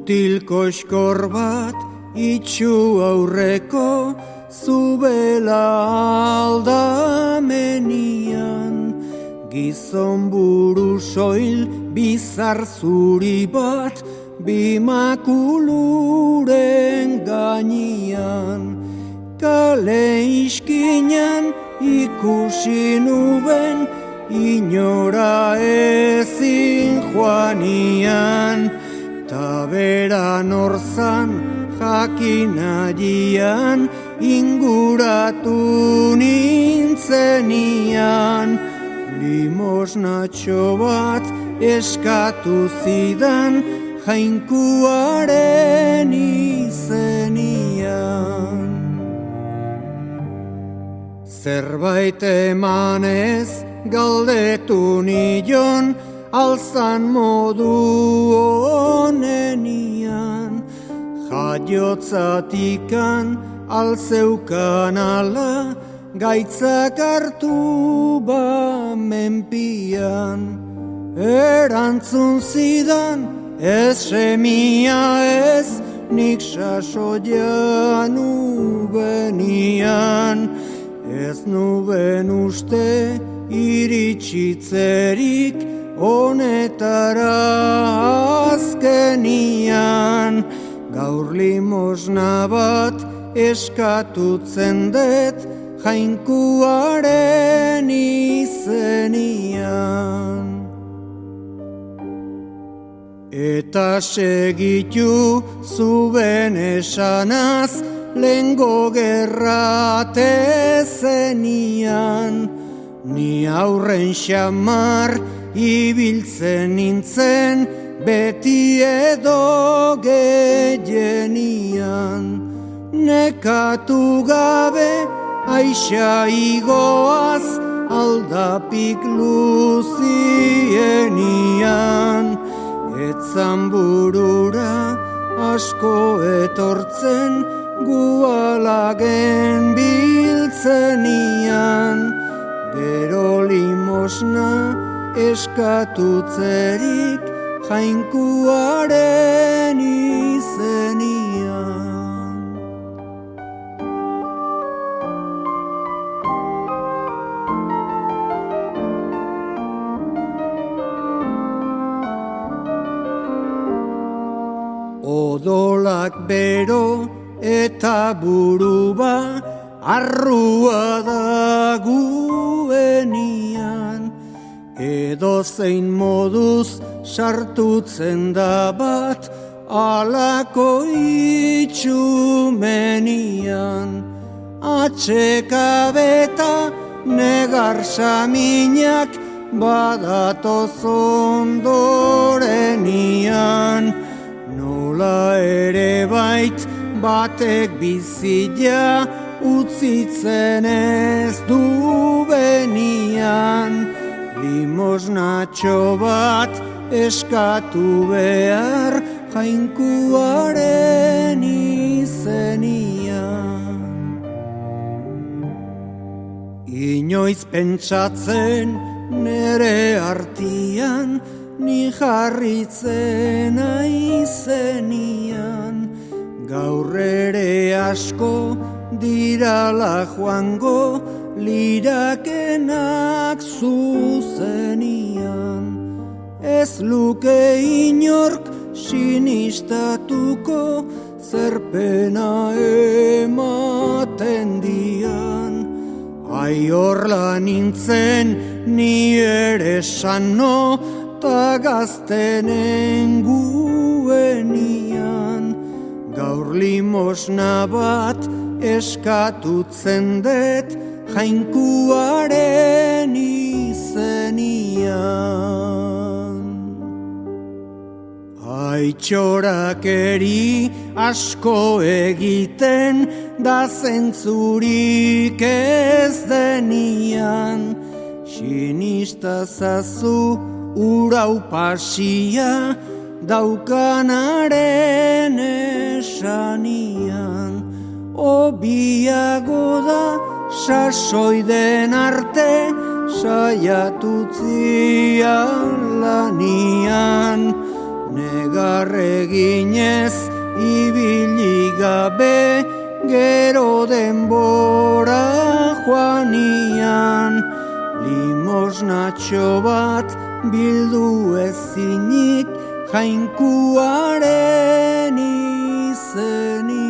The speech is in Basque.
Mutilko eskor bat itxu aurreko zubela aldamenian, gizon buru soil bizar zuri bat bimakuluren gainean. Kale iskinan ikusi nuben inora ezin joanian, taberan orzan jakinadian inguratu nintzenian. Limosnatxo bat eskatu zidan jainkuaren izenian. Zerbait emanez galdetu nion alzan modu honenian, jaiotzatikan alzeukan ala gaitzak hartu ba menpian. Erantzun zidan ez semia ez nik sasoia nubenian, ez nuben uste iritsitzerik honetara azkenian. Gaur limosna bat eskatutzen dut jainkuaren izenian. Eta segitu zuben esanaz lehengo gerrate zenian, ni aurren xamar ibiltzen nintzen beti edo gehienian. Nekatu gabe aixa igoaz aldapik luzienian, etzan burura asko etortzen gualagen biltzenian. Gero limosna eskatutzerik jainkuaren izenian. Odolak bero eta buruba arrua da guenian, edozein moduz sartutzen da bat alako itxumenian. Atxekabeta negar saminak badatoz ondorenian, nola ere bait batek bizia utzitzen ez dubenian. Limosnatxo bat eskatu behar jainkuaren izenian. Inoiz pentsatzen nere artian ni jarritzen aizenian, gaur ere asko dirala joango lirakenak zuzenian. Ez luke inork sinistatuko zerpena ematen dian. Ai horla nintzen ni ere sano ta gaztenen guenian. Gaur limosna bat eskatutzen dut jainkuaren izenian. Aitxorakeri asko egiten da zentzurik ez denian, sinista zazu urau pasia daukanaren esanian. Obiago da sasoiden arte saiatutzian lanian, negarreginez ibili gabe, gero denbora joanian, limosnatxo bat bildu ezinik, jainkuaren izenik.